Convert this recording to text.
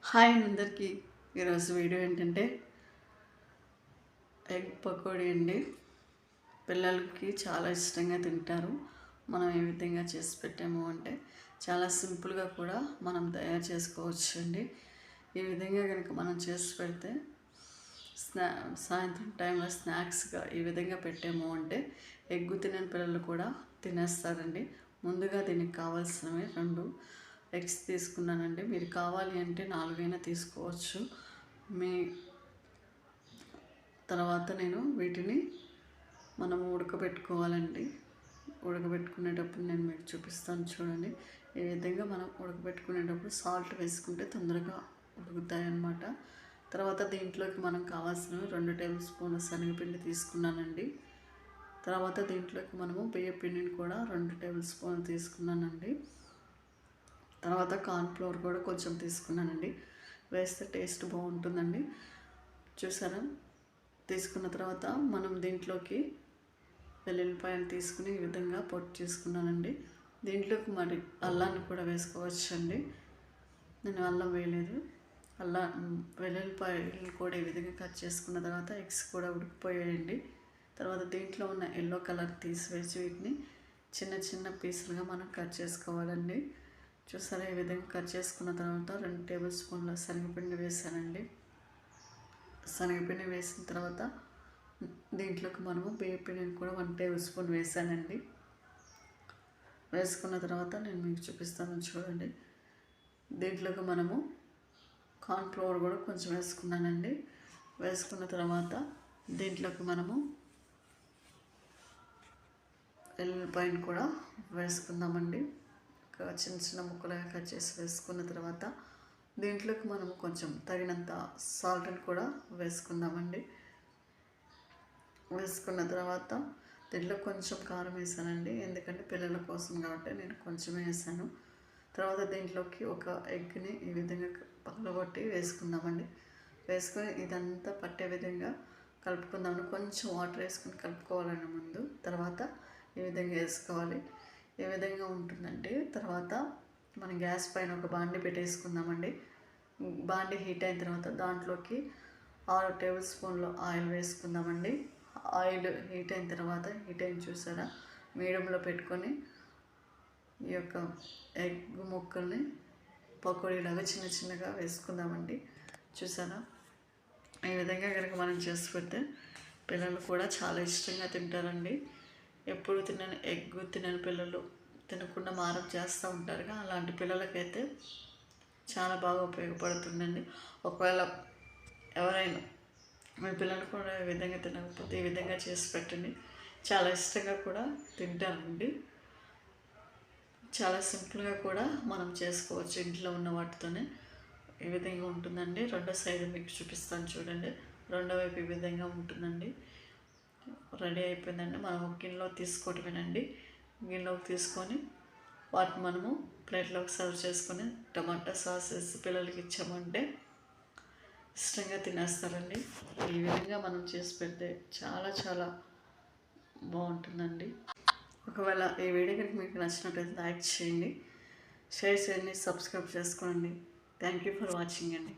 Hi అందరికీ. ఈరోజు video ఏంటంటే ఎగ్ పకోడీ అండి. పిల్లలకి చాలా ఇష్టంగా తింటారు. మనం ఏ విధంగా చేసి పెట్టాము అంటే చాలా సింపుల్గా కూడా మనం తయారు చేసుకోవచ్చు అండి. ఈ విధంగా కనుక మనం చేసి పెడితే సాయంత్రం టైంలో స్నాక్స్గా ఈ విధంగా పెట్టాము అంటే ఎగ్గు తినని పిల్లలు కూడా తినేస్తారండి. ముందుగా దీనికి కావాల్సినవి 2 ఎగ్స్ తీసుకున్నానండి. మీరు కావాలి అంటే 4 అయినా తీసుకోవచ్చు. మీ తర్వాత నేను వీటిని మనము ఉడకబెట్టుకోవాలండి. ఉడకబెట్టుకునేటప్పుడు నేను మీకు చూపిస్తాను చూడండి. ఈ విధంగా మనం ఉడకబెట్టుకునేటప్పుడు సాల్ట్ వేసుకుంటే తొందరగా ఉడుకుతాయి అన్నమాట. తర్వాత దీంట్లోకి మనం కావాల్సినవి 2 టేబుల్ స్పూన్ల శనగపిండి తీసుకున్నానండి. తర్వాత దీంట్లోకి మనము బియ్యం పిండిని కూడా 2 టేబుల్ స్పూన్లు తీసుకున్నానండి. తర్వాత కార్న్ఫ్లోర్ కూడా కొంచెం తీసుకున్నానండి. వేస్తే టేస్ట్ బాగుంటుందండి. చూసారా? తీసుకున్న తర్వాత మనం దీంట్లోకి వెల్లుల్లిపాయలు తీసుకుని ఈ విధంగా పొట్టు చేసుకున్నానండి. దీంట్లోకి మరి అల్లాన్ని కూడా వేసుకోవచ్చండి. నేను అల్లం వేయలేదు. వెల్లుల్లిపాయలు కూడా ఈ విధంగా కట్ చేసుకున్న తర్వాత ఎగ్స్ కూడా ఉడికిపోయాయండి. తర్వాత దీంట్లో ఉన్న ఎల్లో కలర్ తీసివేసి వీటిని చిన్న చిన్న పీసులుగా మనం కట్ చేసుకోవాలండి. చూసారా? ఈ విధంగా కట్ చేసుకున్న తర్వాత 2 టేబుల్ స్పూన్ల శనగపిండి వేసానండి. శనగపిండి వేసిన తర్వాత దీంట్లోకి మనము బియ్యం పిండిని కూడా 1 టేబుల్ స్పూన్ వేసానండి. వేసుకున్న తర్వాత నేను మీకు చూపిస్తాను చూడండి. దీంట్లోకి మనము కార్న్ఫ్లోర్ కూడా కొంచెం వేసుకున్నానండి. వేసుకున్న తర్వాత దీంట్లోకి మనము ఎల్లుల్లిపాయను కూడా వేసుకుందామండి. చిన్న చిన్న ముక్కలుగా కట్ చేసి వేసుకున్న తర్వాత దీంట్లోకి మనము కొంచెం తగినంత సాల్ట్ని కూడా వేసుకుందామండి. వేసుకున్న తర్వాత దీంట్లో కొంచెం కారం వేసానండి. ఎందుకంటే పిల్లల కోసం కాబట్టి నేను కొంచెం వేసాను. తర్వాత దీంట్లోకి ఒక ఎగ్ని ఈ విధంగా పగలగొట్టి వేసుకుందామండి. వేసుకొని ఇదంతా పట్టే విధంగా కలుపుకుందామని కొంచెం వాటర్ వేసుకొని కలుపుకోవాలండి ముందు. తర్వాత ఈ విధంగా వేసుకోవాలి. ఏ విధంగా ఉంటుందంటే తర్వాత మనం గ్యాస్ పైన ఒక బాండి పెట్టేసుకుందామండి. బాండి హీట్ అయిన తర్వాత దాంట్లోకి 6 టేబుల్ స్పూన్లు ఆయిల్ వేసుకుందామండి. ఆయిల్ హీట్ అయిన తర్వాత చూసారా? మీడియంలో పెట్టుకొని ఈ యొక్క ఎగ్ ముక్కల్ని పకోడీలాగా చిన్న చిన్నగా వేసుకుందామండి. చూసారా? ఈ విధంగా కనుక మనం చేసి పెడితే పిల్లలు కూడా చాలా ఇష్టంగా తింటారండి. ఎప్పుడు తినని పిల్లలు తినకుండా మారం చేస్తూ ఉంటారుగా, అలాంటి పిల్లలకైతే చాలా బాగా ఉపయోగపడుతుందండి. ఒకవేళ ఎవరైనా మీ పిల్లలు కూడా ఈ విధంగా తినకపోతే ఈ విధంగా చేసి పెట్టండి. చాలా ఇష్టంగా కూడా తింటారండి. చాలా సింపుల్గా కూడా మనం చేసుకోవచ్చు ఇంట్లో ఉన్న వాటితోనే. ఈ విధంగా ఉంటుందండి. రెండో సైడ్ మీకు చూపిస్తాను చూడండి. రెండో వైపు ఈ విధంగా ఉంటుందండి. రెడీ అయిపోయిందండి. మనం ఒక గిన్నెలో తీసుకోవటమేనండి. గిన్నెలోకి తీసుకొని వాటిని మనము ప్లేట్లోకి సర్వ్ చేసుకొని టమాటా సాస్ వేసి పిల్లలకి ఇచ్చామంటే ఇష్టంగా తినేస్తారండి. ఈ విధంగా మనం చేసి పెడితే చాలా చాలా బాగుంటుందండి. ఒకవేళ ఈ వీడియో కనుక మీకు నచ్చినట్లయితే లైక్ చేయండి, షేర్ చేయండి, సబ్స్క్రైబ్ చేసుకోండి. థ్యాంక్ యూ ఫర్ వాచింగ్ అండి.